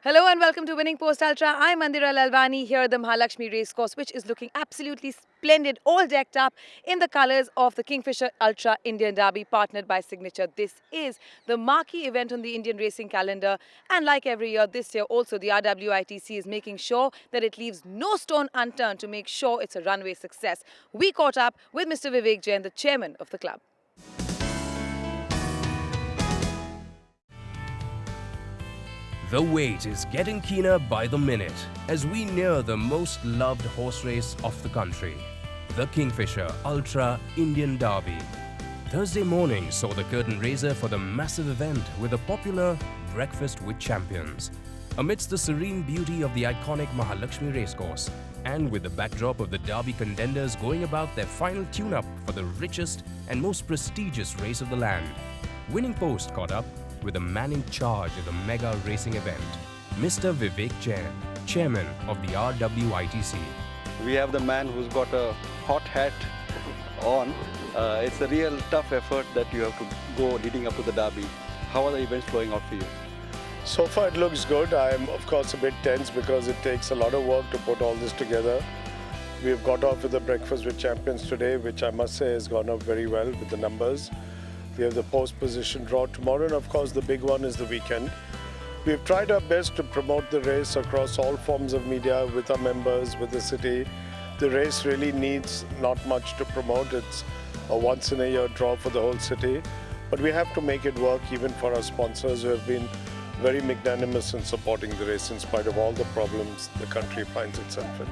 Hello and welcome to Winning Post Ultra. I'm Mandira Lalwani here at the Mahalakshmi Racecourse, which is looking absolutely splendid, all decked up in the colours of the Kingfisher Ultra Indian Derby, partnered by Signature. This is the marquee event on the Indian racing calendar, and like every year, this year also the RWITC is making sure that it leaves no stone unturned to make sure it's a runway success. We caught up with Mr. Vivek Jain, the chairman of the club. The wait is getting keener by the minute as we near the most loved horse race of the country, the Kingfisher Ultra Indian Derby. Thursday morning saw the curtain raiser for the massive event with a popular breakfast with champions. Amidst the serene beauty of the iconic Mahalakshmi Racecourse and with the backdrop of the Derby contenders going about their final tune-up for the richest and most prestigious race of the land, Winning Post caught up with the man in charge of the mega racing event, Mr. Vivek Jain, chairman of the RWITC. We have the man who's got a hot hat on. It's a real tough effort that you have to go leading up to the Derby. How are the events flowing out for you? So far it looks good. I'm of course a bit tense because it takes a lot of work to put all this together. We've got off with the breakfast with champions today, which I must say has gone off very well with the numbers. We have the post position draw tomorrow, and of course the big one is the weekend. We've tried our best to promote the race across all forms of media with our members, with the city. The race really needs not much to promote. It's a once in a year draw for the whole city. But we have to make it work even for our sponsors who have been very magnanimous in supporting the race in spite of all the problems the country finds itself in.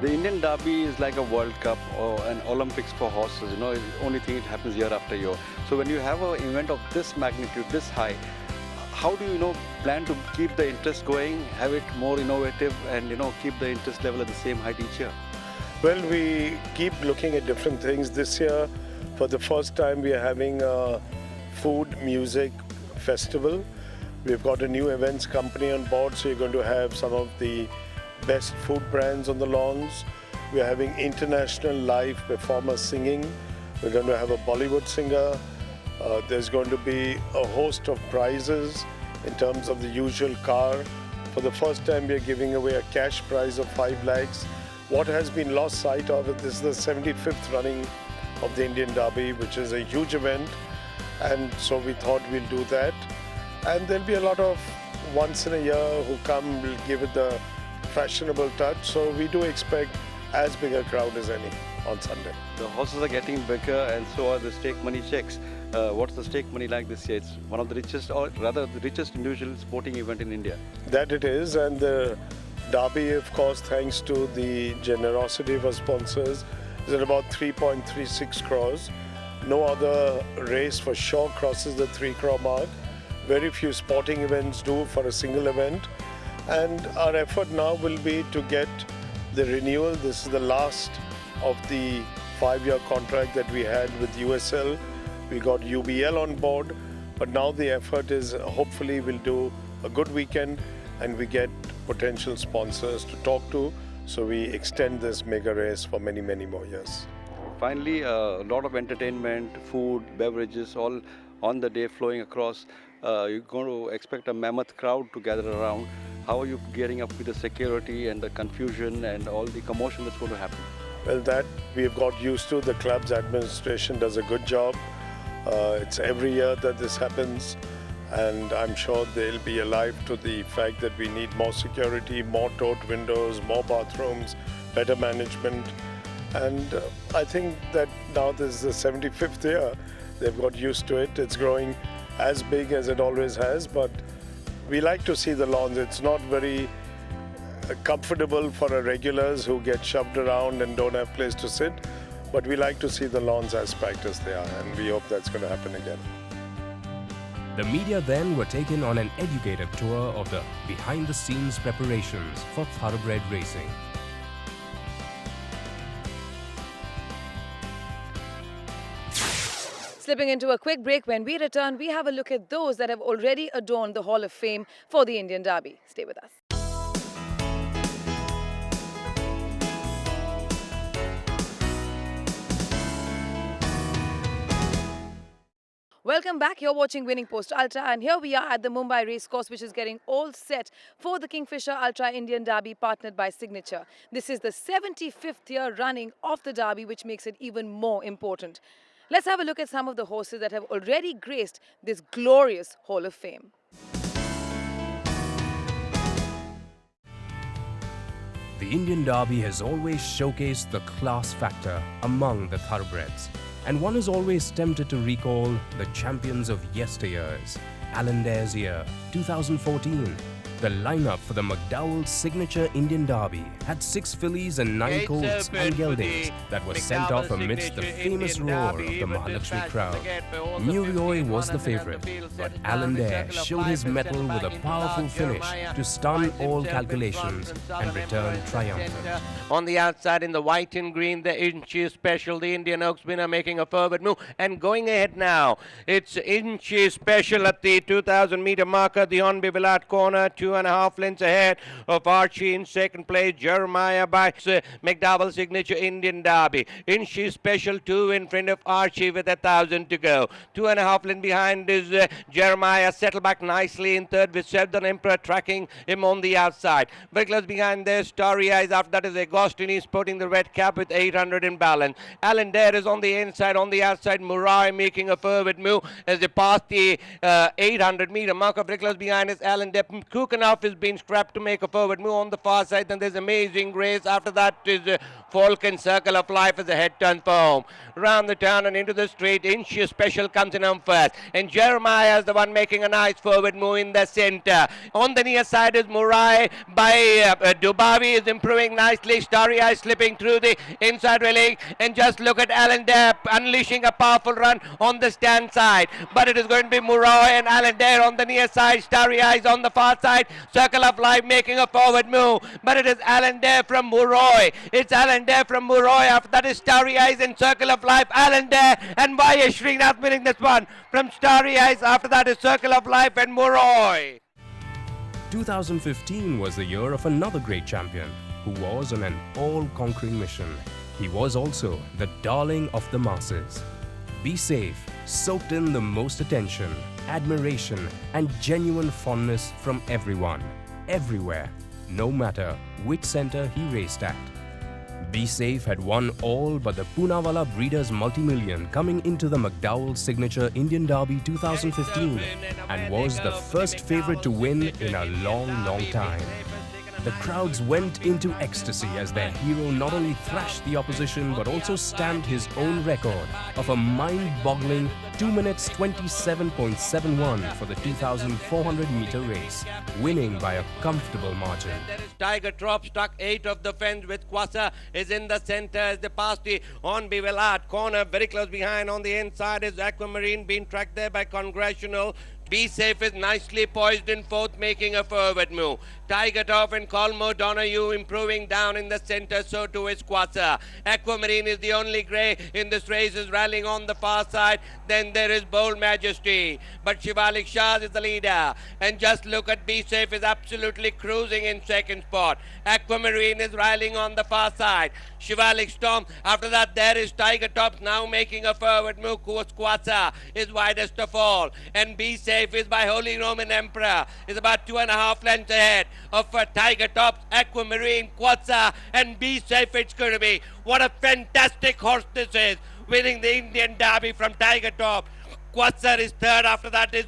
The Indian Derby is like a World Cup or an Olympics for horses. You know, it's the only thing it happens year after year. So when you have an event of this magnitude, this high, how do you plan to keep the interest going, have it more innovative, and keep the interest level at the same height each year? Well, we keep looking at different things. This year, for the first time, we are having a food music festival. We've got a new events company on board, so you're going to have some of the best food brands on the lawns. We're having international live performers singing. We're going to have a Bollywood singer. There's going to be a host of prizes in terms of the usual car. For the first time, we're giving away a cash prize of 5 lakhs. What has been lost sight of it, this is the 75th running of the Indian Derby, which is a huge event. And so we thought we'll do that. And there'll be a lot of once in a year who come, will give it the fashionable touch. So we do expect as big a crowd as any on Sunday. The horses are getting bigger and so are the stake money checks. What's the stake money like this year? It's one of the richest, or rather the richest individual sporting event in India. That it is, and the Derby, of course, thanks to the generosity of our sponsors, is at about 3.36 crores. No other race for sure crosses the 3 crore mark. Very few sporting events do for a single event. And our effort now will be to get the renewal. This is the last of the 5-year contract that we had with USL. We got UBL on board, but now the effort is hopefully we'll do a good weekend and we get potential sponsors to talk to, so we extend this mega race for many, many more years. Finally, a lot of entertainment, food, beverages, all on the day flowing across. You're going to expect a mammoth crowd to gather around. How are you gearing up with the security and the confusion and all the commotion that's going to happen? Well, that we've got used to. The club's administration does a good job. It's every year that this happens, and I'm sure they'll be alive to the fact that we need more security, more tote windows, more bathrooms, better management. And I think that now this is the 75th year. They've got used to it. It's growing as big as it always has, but we like to see the lawns. It's not very comfortable for our regulars who get shoved around and don't have place to sit, but we like to see the lawns as packed as they are, and we hope that's going to happen again. The media then were taken on an educative tour of the behind-the-scenes preparations for thoroughbred racing. Slipping into a quick break. When we return, we have a look at those that have already adorned the Hall of Fame for the Indian Derby. Stay with us. Welcome back. You're watching Winning Post Ultra, and here we are at the Mumbai Racecourse, which is getting all set for the Kingfisher Ultra Indian Derby, partnered by Signature. This is the 75th year running of the Derby, which makes it even more important. Let's have a look at some of the horses that have already graced this glorious Hall of Fame. The Indian Derby has always showcased the class factor among the thoroughbreds, and one is always tempted to recall the champions of yesteryears. Allendare's year, 2014. The lineup for the McDowell Signature Indian Derby had 6 fillies and 9 colts and geldings that were sent off amidst the famous roar of the Mahalakshmi crowd. Murioi was the favourite, but Allendare showed his mettle with a powerful finish to stun all calculations and return triumphant. On the outside in the white and green, the Inchi Special, the Indian Oaks winner, making a forward move and going ahead now. It's Inchi Special at the 2,000 meter marker, the Onby Vilat corner, 2.5 lengths ahead of Archie in second place. Jeremiah by McDowell Signature Indian Derby. Inchi Special 2 in front of Archie with 1,000 to go. 2.5 lengths behind is Jeremiah, settled back nicely in third with Sevdan Emperor tracking him on the outside. Very close behind there, Starry Eyes. After that is Agostini sporting the red cap with 800 in balance. Allendare is on the inside. On the outside, Murai making a forward move as they pass the 800 meter marker. Very close behind is Allendare. Kukanoff is being scrapped to make a forward move on the far side. Then there's Amazing Grace. After that is Falcon Circle of Life as the head turns for home. Round the turn and into the straight, Inchi Special comes in on first. And Jeremiah is the one making a nice forward move in the center. On the near side is Murai by Dubavi is improving nicely. Starry Eye slipping through the inside railing. And just look at Allendare unleashing a powerful run on the stand side. But it is going to be Murai and Allendare on the near side. Starry Eyes on the far side. Circle of Life making a forward move. But it is Allendare from Murai. It's Allendare from Murai. After that is Starry Eyes and Circle of Life. Allendare and Y.S. Srinath winning this one from Starry Eyes. After that is Circle of Life and Murai. 2015 was the year of another great champion who was on an all-conquering mission. He was also the darling of the masses. Be Safe soaked in the most attention, admiration and genuine fondness from everyone, everywhere, no matter which centre he raced at. Be Safe had won all but the Poonawalla Breeders Multi-Million coming into the McDowell Signature Indian Derby 2015 and was the first favourite to win in a long time. The crowds went into ecstasy as their hero not only thrashed the opposition but also stamped his own record of a mind-boggling 2 minutes 27.71 for the 2,400 meter race, winning by a comfortable margin. There is Tiger Trop stuck 8 of the fence with Kwasa is in the center as they pass the Onby Vilat corner. Very close behind on the inside is Aquamarine being tracked there by Congressional. Be Safe is nicely poised in fourth, making a forward move. Tiger Top and Colmo Donahue improving down in the center, so too is Kwasa. Aquamarine is the only grey in this race, is rallying on the far side. Then there is Bold Majesty. But Shivalik Shah is the leader. And just look at Be Safe is absolutely cruising in second spot. Aquamarine is rallying on the far side. Shivalik Storm. After that, there is Tiger Top now making a forward move. Kwasa is widest of all. And Be Safe is by Holy Roman Emperor. Is about 2.5 lengths ahead of Tiger Tops, Aquamarine, Kwasa and Be Safe. It's going to be. What a fantastic horse this is, winning the Indian Derby from Tiger Top. Kwasa is third. After that is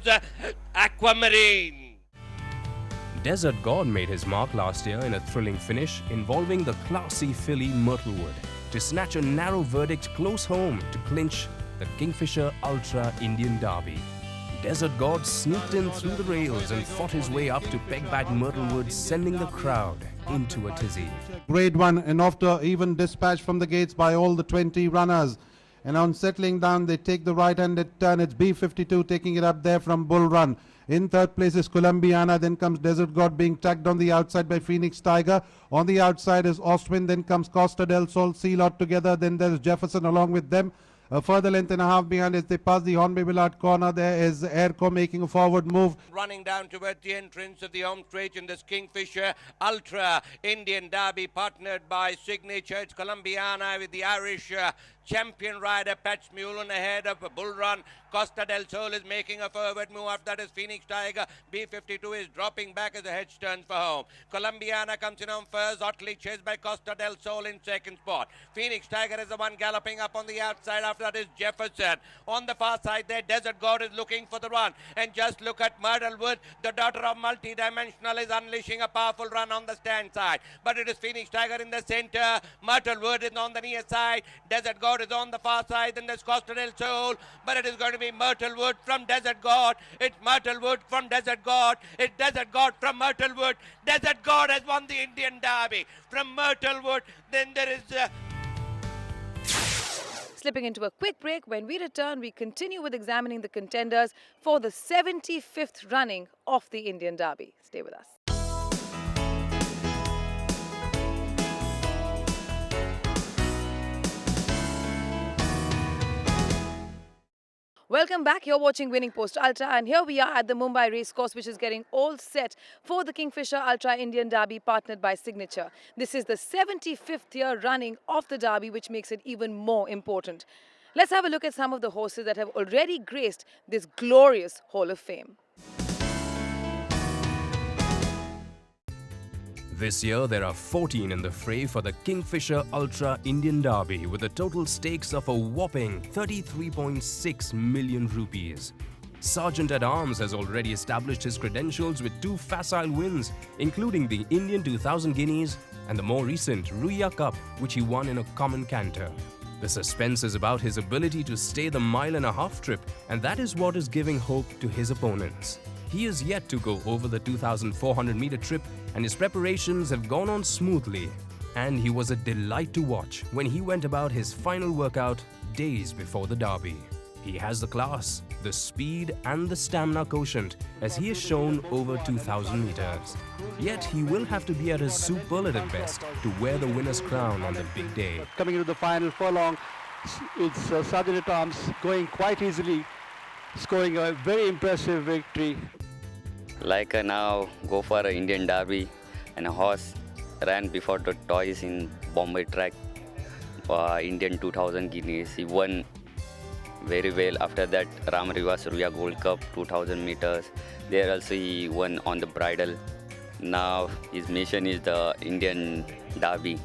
Aquamarine. Desert God made his mark last year in a thrilling finish involving the classy filly Myrtlewood to snatch a narrow verdict close home to clinch the Kingfisher Ultra Indian Derby. Desert God sneaked in through the rails and fought his way up to peg back Myrtlewood, sending the crowd into a tizzy. Grade 1 and after even dispatch from the gates by all the 20 runners. And on settling down, they take the right-handed turn. It's B52 taking it up there from Bull Run. In third place is Columbiana. Then comes Desert God being tagged on the outside by Phoenix Tiger. On the outside is Ostwind. Then comes Costa del Sol, Sea Lot together. Then there's Jefferson along with them. A further length and a half behind as they pass the Hornby Willard corner. There is Airco making a forward move. Running down towards the entrance of the home straight in this Kingfisher Ultra Indian Derby, partnered by Signature. It's Colombiana with the Irish champion rider Patch Mullen ahead of Bull Run. Costa del Sol is making a forward move. After that is Phoenix Tiger. B52 is dropping back as the hedge turns for home. Colombiana comes in on first, hotly chased by Costa del Sol in second spot. Phoenix Tiger is the one galloping up on the outside. After that is Jefferson. On the far side there, Desert God is looking for the run. And just look at Myrtlewood, the daughter of multi-dimensional, is unleashing a powerful run on the stand side. But it is Phoenix Tiger in the center. Myrtlewood is on the near side. Desert God is on the far side. Then there's Costa del Sol. But it is going to be Myrtlewood from Desert God. It's Myrtlewood from Desert God. It's Desert God from Myrtlewood. Desert God has won the Indian Derby from Myrtlewood. Then there is... Slipping into a quick break. When we return, we continue with examining the contenders for the 75th running of the Indian Derby. Stay with us. Welcome back. You're watching Winning Post Ultra, and here we are at the Mumbai Racecourse, which is getting all set for the Kingfisher Ultra Indian Derby, partnered by Signature. This is the 75th year running of the Derby, which makes it even more important. Let's have a look at some of the horses that have already graced this glorious Hall of Fame. This year, there are 14 in the fray for the Kingfisher Ultra Indian Derby with a total stakes of a whopping 33.6 million rupees. Sergeant at Arms has already established his credentials with 2 facile wins, including the Indian 2000 Guineas and the more recent Ruya Cup, which he won in a common canter. The suspense is about his ability to stay the mile-and-a-half trip, and that is what is giving hope to his opponents. He is yet to go over the 2,400-meter trip, and his preparations have gone on smoothly. And he was a delight to watch when he went about his final workout days before the Derby. He has the class, the speed and the stamina quotient, as he has shown over 2,000 meters. Yet he will have to be at his superlative best to wear the winner's crown on the big day. Coming into the final furlong, it's Sergeant at Arms going quite easily, scoring a very impressive victory. Like now go for an Indian Derby, and a horse ran before the toys in Bombay track, Indian 2000 Guineas. He won very well. After that, Ramariva Surya Gold Cup 2000 meters. There also he won on the bridle. Now his mission is the Indian Derby,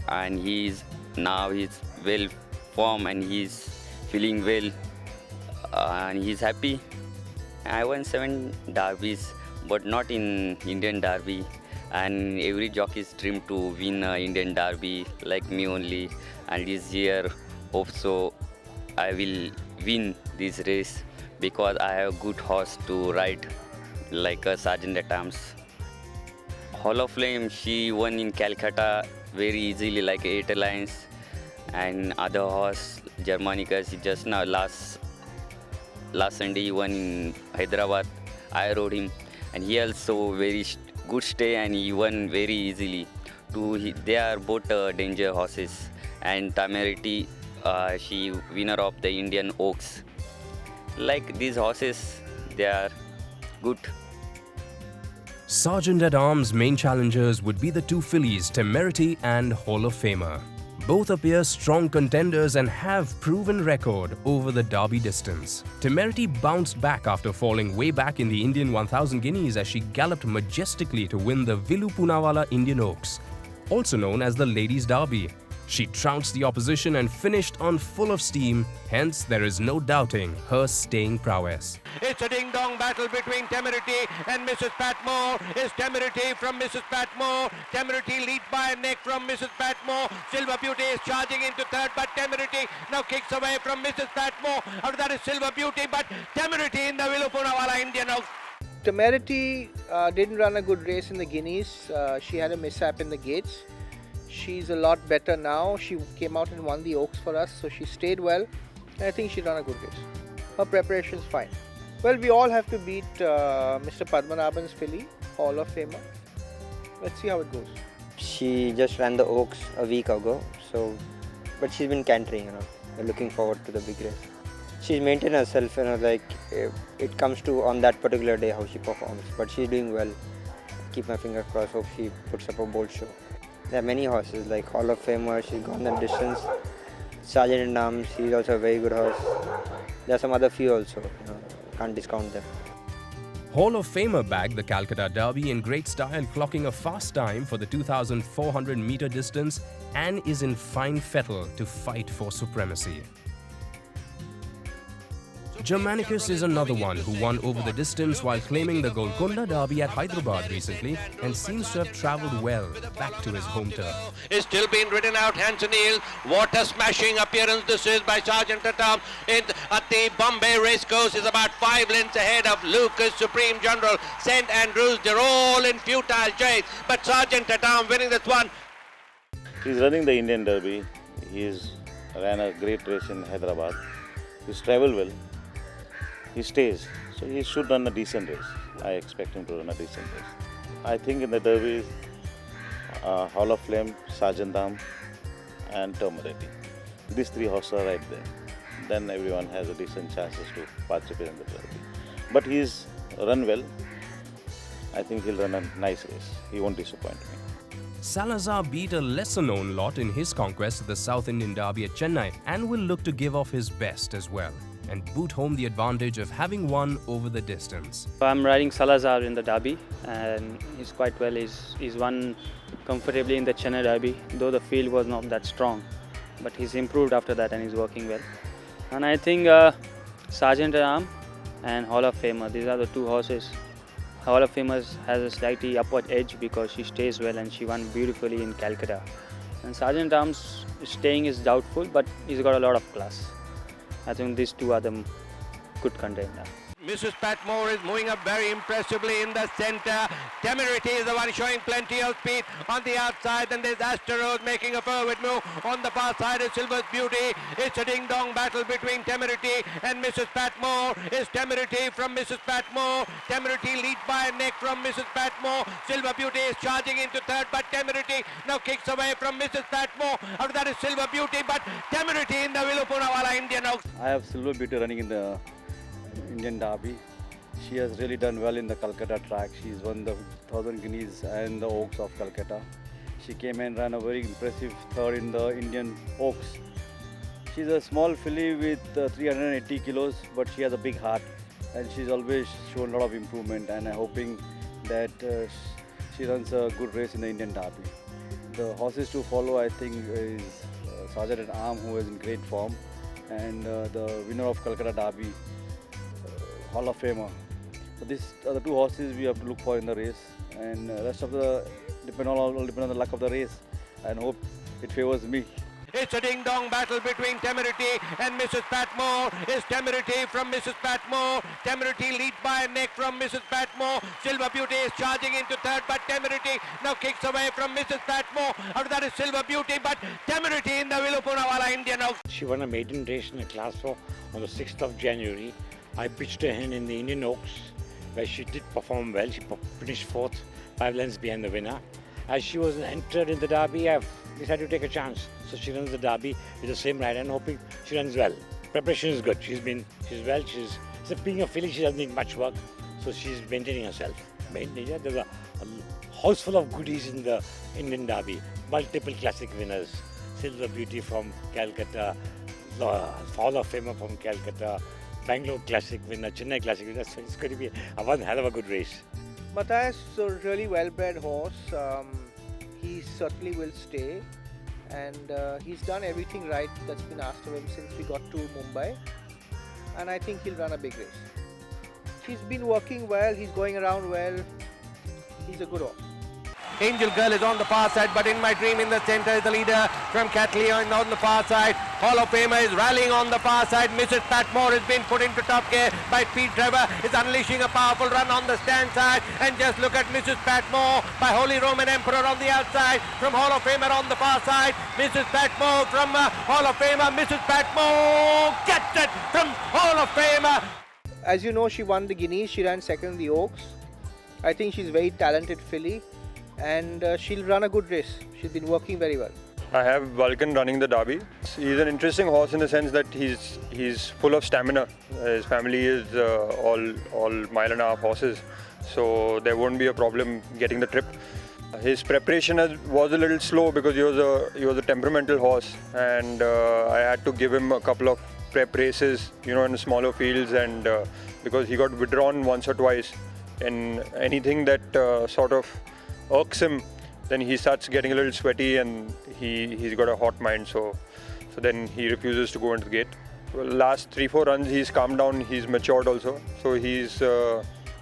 and he's well formed and he's feeling well, and he's happy. I won 7 derbies, but not in Indian Derby. And every jockey's dream to win an Indian Derby, like me only. And this year, hope so, I will win this race because I have a good horse to ride, like a Sergeant at Arms. Hall of Fame, she won in Calcutta very easily, like 8 Alliance. And other horse, Germanica, she just now last Sunday he won in Hyderabad. I rode him, and he also very good stay, and he won very easily. They are both danger horses. And Tameriti, she winner of the Indian Oaks. Like these horses, they are good. Sergeant at Arms' main challengers would be the 2 fillies, Temerity and Hall of Famer. Both appear strong contenders and have proven record over the Derby distance. Temerity bounced back after falling way back in the Indian 1000 Guineas as she galloped majestically to win the Vilu Poonawalla Indian Oaks, also known as the Ladies' Derby. She trounced the opposition and finished on full of steam, hence there is no doubting her staying prowess. It's a ding-dong battle between Temerity and Mrs. Patmore. It's Temerity from Mrs. Patmore. Temerity lead by a neck from Mrs. Patmore. Silver Beauty is charging into third, but Temerity now kicks away from Mrs. Patmore. After that is Silver Beauty, but Temerity in the Vilu Poonawalla Indian Oaks. Temerity didn't run a good race in the Guineas. She had a mishap in the gates. She's a lot better now. She came out and won the Oaks for us, so she stayed well. And I think she ran a good race. Her preparation's fine. Well, we all have to beat Mr. Padmanabhan's filly, Hall of Famer. Let's see how it goes. She just ran the Oaks a week ago, but she's been cantering, we're looking forward to the big race. She's maintained herself, like it comes to on that particular day how she performs. But she's doing well. Keep my finger crossed. Hope she puts up a bold show. There are many horses like Hall of Famer. She's gone that distance. Sergeant at Arms. She's also a very good horse. There are some other few also. Can't discount them. Hall of Famer bagged the Calcutta Derby in great style, clocking a fast time for the 2,400-meter distance and is in fine fettle to fight for supremacy. Germanicus is another one who won over the distance while claiming the Golconda Derby at Hyderabad recently and seems to have travelled well back to his home turf. Is still being ridden out, Hanson Hill. What a smashing appearance this is by Sergeant at Arms at the Bombay Racecourse. Is about 5 lengths ahead of Lucas, Supreme General, St. Andrews. They're all in futile chase, but Sergeant at Arms winning this one. He's running the Indian Derby. He's ran a great race in Hyderabad. He's travelled well. He stays, so he should run a decent race. I expect him to run a decent race. I think in the Derby, Hall of Flame, Sergeant Dam and Terminating. These 3 horses are right there. Then everyone has a decent chances to participate in the Derby. But he's run well. I think he'll run a nice race. He won't disappoint me. Salazar beat a lesser-known lot in his conquest of the South Indian Derby at Chennai and will look to give off his best as well and boot home the advantage of having won over the distance. I'm riding Salazar in the Derby and he's quite well. He's won comfortably in the Chennai Derby, though the field was not that strong. But he's improved after that and he's working well. And I think Sergeant at Arms and Hall of Famer, these are the 2 horses. Hall of Famer has a slightly upward edge because she stays well and she won beautifully in Calcutta. And Sergeant at Arms staying is doubtful, but he's got a lot of class. I think these 2 are the good contenders. Mrs. Patmore is moving up very impressively in the centre. Temerity is the one showing plenty of speed on the outside. Then there's Asteros making a forward move. On the far side is Silver's Beauty. It's a ding-dong battle between Temerity and Mrs. Patmore. Is Temerity from Mrs. Patmore. Temerity leads by a neck from Mrs. Patmore. Silver Beauty is charging into third, but Temerity now kicks away from Mrs. Patmore. After that is Silver Beauty, but Temerity in the Vilupunawala Indian Oaks. I have Silver Beauty running in the Indian Derby. She has really done well in the Calcutta track. She's won the 1000 Guineas and the Oaks of Calcutta. She came and ran a very impressive third in the Indian Oaks. She's a small filly with 380 kilos, but she has a big heart and she's always shown a lot of improvement, and I'm hoping that she runs a good race in the Indian Derby. The horses to follow, I think, is Sergeant at Arms, who is in great form, and the winner of Calcutta Derby, Hall of Famer. So these are the 2 horses we have to look for in the race, and the rest of the depend on the luck of the race, and hope it favors me. It's a ding-dong battle between Temerity and Mrs. Patmore. Is Temerity from Mrs. Patmore. Temerity leads by a neck from Mrs. Patmore. Silver Beauty is charging into third, but Temerity now kicks away from Mrs. Patmore. After that is Silver Beauty, but Temerity in the Vilupunawala Indian Oaks. She won a maiden race in a Class 4 on the 6th of January. I pitched her in the Indian Oaks, where she did perform well. She finished 4th, 5 lengths behind the winner. As she was entered in the Derby, I've decided to take a chance. So she runs the Derby with the same rider and hoping she runs well. Preparation is good. She's well. Being a filly, she doesn't need much work. So she's maintaining herself. There's a house full of goodies in the Indian Derby. Multiple classic winners. Silver Beauty from Calcutta, Hall of Famer from Calcutta, Bangalore Classic winner, Chennai Classic winner. So it's going to be one hell of a good race. Matthias is a really well-bred horse. He certainly will stay, and he's done everything right that's been asked of him since we got to Mumbai, and I think he'll run a big race. He's been working well, he's going around well, he's a good horse. Angel Girl is on the far side, but In My Dream in the centre is the leader from Catleo and on the far side. Hall of Famer is rallying on the far side. Mrs. Patmore has been put into top gear by Pete Trevor. Is unleashing a powerful run on the stand side. And just look at Mrs. Patmore by Holy Roman Emperor on the outside. From Hall of Famer on the far side. Mrs. Patmore from Hall of Famer. Mrs. Patmore gets it from Hall of Famer. As you know, she won the Guineas. She ran second in the Oaks. I think she's a very talented filly, and she'll run a good race. She's been working very well. I have Vulcan running the Derby. He's an interesting horse in the sense that he's full of stamina. His family is all mile-and-a-half horses, so there won't be a problem getting the trip. His preparation was a little slow because he was a temperamental horse, and I had to give him a couple of prep races, in smaller fields, and because he got withdrawn once or twice, and anything that sort of irks him, then he starts getting a little sweaty, and he's got a hot mind, so then he refuses to go into the gate. Well, last 3-4 runs he's calmed down, he's matured also, so he's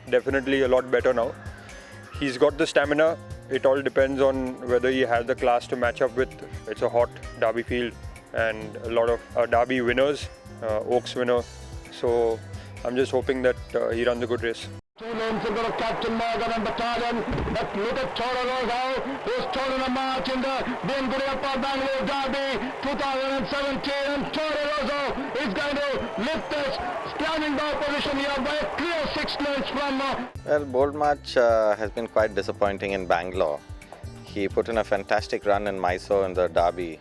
definitely a lot better now. He's got the stamina. It all depends on whether he has the class to match up with. It's a hot Derby field and a lot of Derby winners, Oaks winner, so I'm just hoping that he runs a good race. 2 lanes have got Captain Morgan and Battalion, but look at Toro Rosso, who's turning a march in the Benguriappa Bangalore Derby 2017, and Toro Rosso is going to lift this standing by position here by a clear 6 lengths from... Well, Bold March has been quite disappointing in Bangalore. He put in a fantastic run in Mysore in the Derby.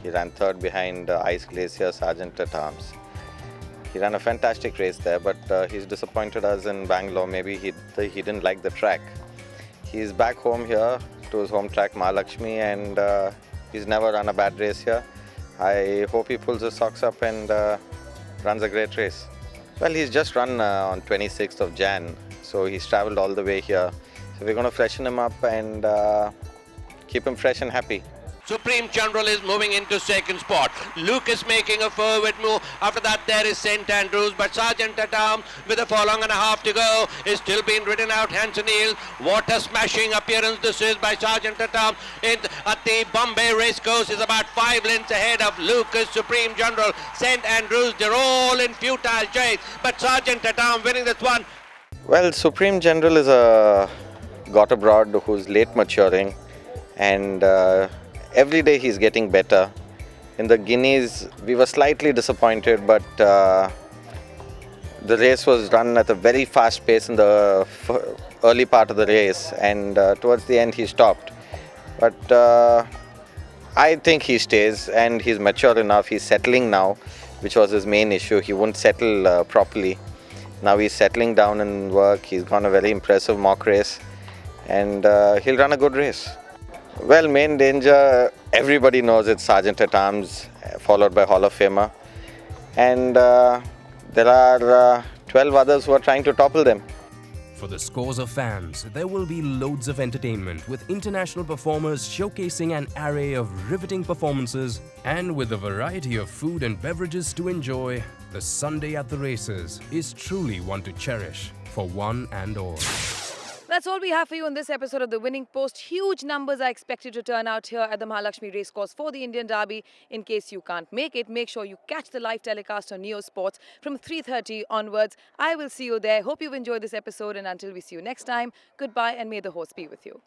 He ran 3rd behind Ice Glacier, Sergeant at Arms. He ran a fantastic race there, but he's disappointed us in Bangalore. Maybe he didn't like the track. He's back home here to his home track, Mahalakshmi, and he's never run a bad race here. I hope he pulls his socks up and runs a great race. Well, he's just run on 26th of Jan, so he's travelled all the way here. So we're going to freshen him up and keep him fresh and happy. Supreme General is moving into 2nd spot. Luke is making a forward move. After that there is St. Andrews, but Sergeant at Arms with a furlong and a half to go is still being ridden out. Hanson Hill, what a smashing appearance this is by Sergeant at Arms at the Bombay Racecourse, is about 5 lengths ahead of Lucas, Supreme General, St. Andrews. They're all in futile chase, but Sergeant at Arms winning this one. Well, Supreme General is a got abroad who's late maturing, and every day he's getting better. In the Guineas, we were slightly disappointed, but the race was run at a very fast pace in the early part of the race, and towards the end he stopped. But I think he stays, and he's mature enough. He's settling now, which was his main issue. He wouldn't settle properly. Now he's settling down in work. He's gone a very impressive mock race, and he'll run a good race. Well, main danger, everybody knows it's Sergeant at Arms, followed by Hall of Famer. And there are 12 others who are trying to topple them. For the scores of fans, there will be loads of entertainment with international performers showcasing an array of riveting performances, and with a variety of food and beverages to enjoy, the Sunday at the races is truly one to cherish for one and all. That's all we have for you in this episode of The Winning Post. Huge numbers are expected to turn out here at the Mahalakshmi Racecourse for the Indian Derby. In case you can't make it, make sure you catch the live telecast on Neo Sports from 3:30 onwards. I will see you there. Hope you've enjoyed this episode, and until we see you next time, goodbye and may the horse be with you.